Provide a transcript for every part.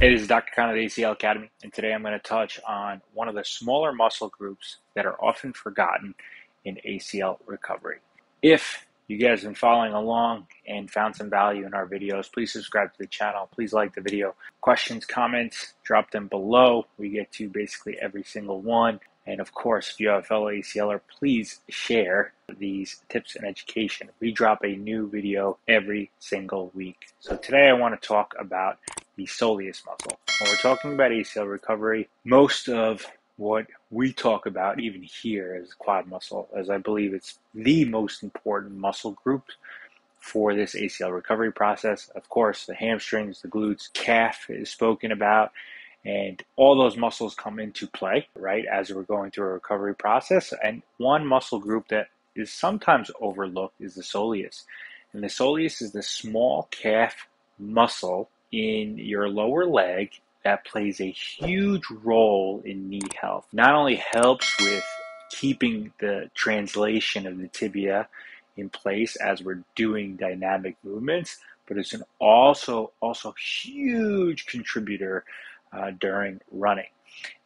It is Dr. Kaan at ACL Academy, and today I'm going to touch on one of the smaller muscle groups that are often forgotten in ACL recovery. If you guys have been following along and found some value in our videos, please subscribe to the channel. Please like the video. Questions, comments, drop them below. We get to basically every single one. And of course, if you have a fellow ACLer, please share these tips and education. We drop a new video every single week. So today I want to talk about the soleus muscle. When we're talking about ACL recovery, most of what we talk about, even here, is quad muscle, as I believe it's the most important muscle group for this ACL recovery process. Of course, the hamstrings, the glutes, calf is spoken about, and all those muscles come into play, right, as we're going through a recovery process. And one muscle group that is sometimes overlooked is the soleus. And the soleus is the small calf muscle in your lower leg that plays a huge role in knee health. Not only helps with keeping the translation of the tibia in place as we're doing dynamic movements, but it's an also huge contributor during running.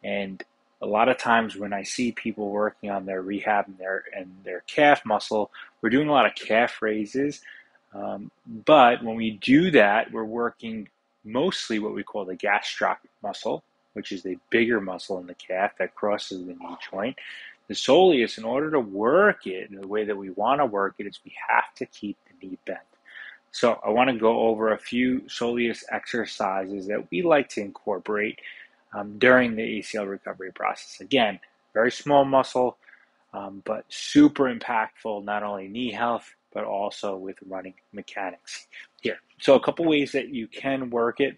And a lot of times when I see people working on their rehab and their calf muscle, we're doing a lot of calf raises. But when we do that, we're working mostly what we call the gastroc muscle, which is the bigger muscle in the calf that crosses the knee joint. The soleus, in order to work it in the way that we want to work it, is we have to keep the knee bent. So I want to go over a few soleus exercises that we like to incorporate during the ACL recovery process. Again, very small muscle, but super impactful, not only knee health, but also with running mechanics here. So a couple ways that you can work it.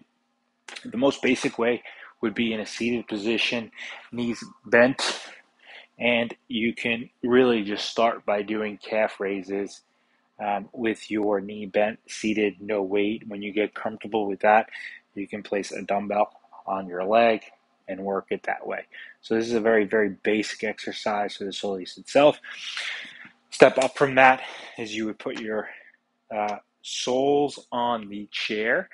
The most basic way would be in a seated position, knees bent, and you can really just start by doing calf raises with your knee bent, seated, no weight. When you get comfortable with that, you can place a dumbbell on your leg and work it that way. So this is a very, very basic exercise for the soleus itself. Step up from that is you would put your soles on the chair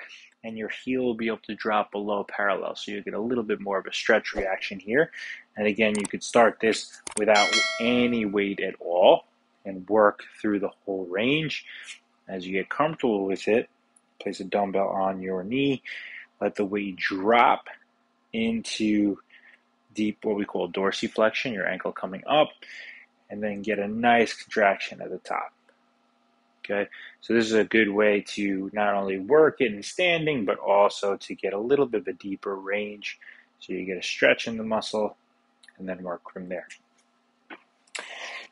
and your heel will be able to drop below parallel. So you get a little bit more of a stretch reaction here. And again, you could start this without any weight at all and work through the whole range. As you get comfortable with it, place a dumbbell on your knee, let the weight drop into deep, what we call dorsiflexion, your ankle coming up, and then get a nice contraction at the top. Okay, so this is a good way to not only work it in standing, but also to get a little bit of a deeper range. So you get a stretch in the muscle and then work from there.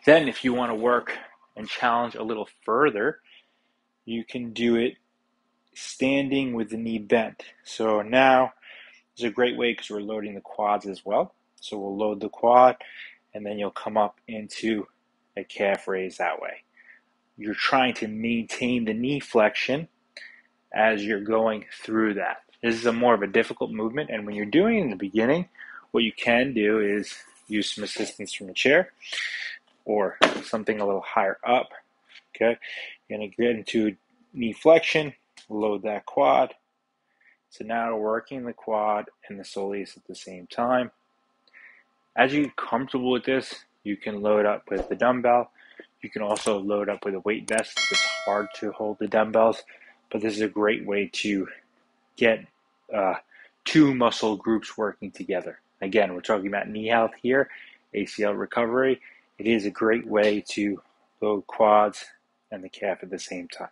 Then if you want to work and challenge a little further, you can do it standing with the knee bent. So now is a great way because we're loading the quads as well. So we'll load the quad and then you'll come up into a calf raise that way. You're trying to maintain the knee flexion as you're going through that. This is a more of a difficult movement, and when you're doing it in the beginning, what you can do is use some assistance from a chair or something a little higher up. Okay, you're going to get into knee flexion, load that quad. So now we're working the quad and the soleus at the same time. As you get comfortable with this, you can load up with the dumbbell. You can also load up with a weight vest if it's hard to hold the dumbbells, but this is a great way to get two muscle groups working together. Again, we're talking about knee health here, ACL recovery. It is a great way to load quads and the calf at the same time.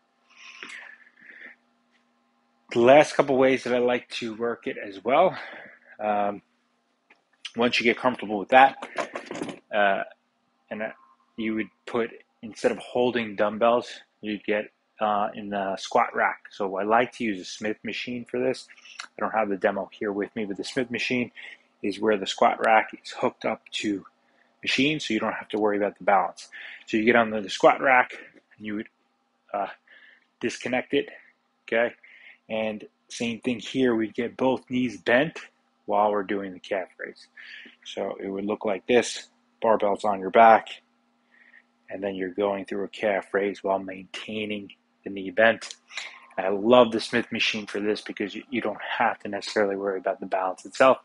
The last couple ways that I like to work it as well, once you get comfortable with that, you would put, instead of holding dumbbells, you'd get in the squat rack. So I like to use a Smith machine for this. I don't have the demo here with me, but the Smith machine is where the squat rack is hooked up to machine, so you don't have to worry about the balance. So you get on the squat rack, and you would disconnect it, okay? And same thing here, we'd get both knees bent while we're doing the calf raise. So it would look like this, barbells on your back, and then you're going through a calf raise while maintaining the knee bent. I love the Smith machine for this because you don't have to necessarily worry about the balance itself.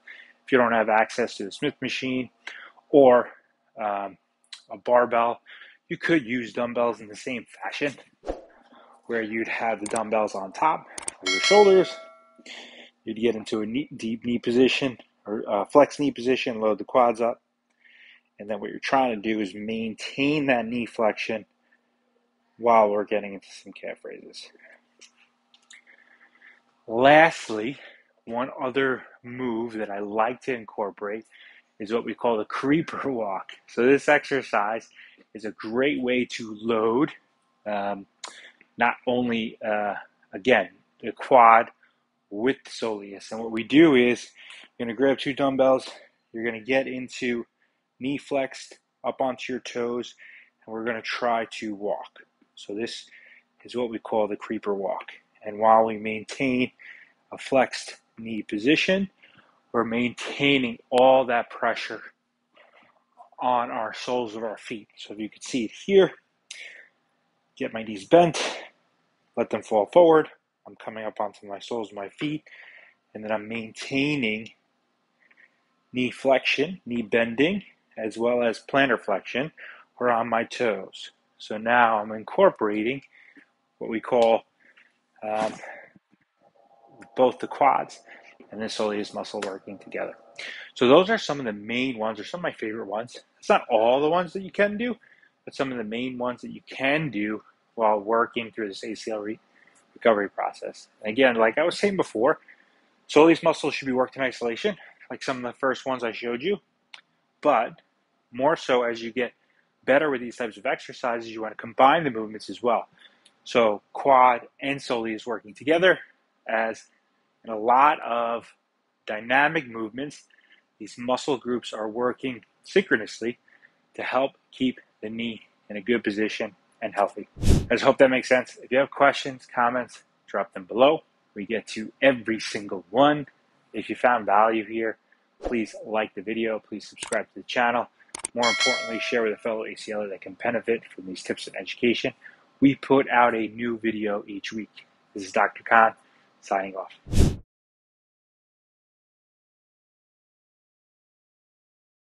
If you don't have access to the Smith machine or a barbell, you could use dumbbells in the same fashion, where you'd have the dumbbells on top of your shoulders. You'd get into a deep knee position or flex knee position, load the quads up. And then what you're trying to do is maintain that knee flexion while we're getting into some calf raises. Lastly, one other move that I like to incorporate is what we call the creeper walk. So this exercise is a great way to load not only, again, the quad with the soleus. And what we do is you're going to grab two dumbbells, you're going to get into knee flexed up onto your toes, and we're going to try to walk. So this is what we call the creeper walk. And while we maintain a flexed knee position, we're maintaining all that pressure on our soles of our feet. So if you can see it here, get my knees bent, let them fall forward. I'm coming up onto my soles of my feet, and then I'm maintaining knee flexion, knee bending, as well as plantar flexion, or on my toes. So now I'm incorporating what we call both the quads and the soleus muscle working together. So those are some of the main ones, or some of my favorite ones. It's not all the ones that you can do, but some of the main ones that you can do while working through this ACL recovery process. And again, like I was saying before, soleus muscles should be worked in isolation, like some of the first ones I showed you. But more so, as you get better with these types of exercises, you want to combine the movements as well. So quad and soleus working together, as in a lot of dynamic movements, these muscle groups are working synchronously to help keep the knee in a good position and healthy. I just hope that makes sense. If you have questions, comments, drop them below. We get to every single one. If you found value here, please like the video. Please subscribe to the channel. More importantly, share with a fellow ACLer that can benefit from these tips and education. We put out a new video each week. This is Dr. Kaan, signing off.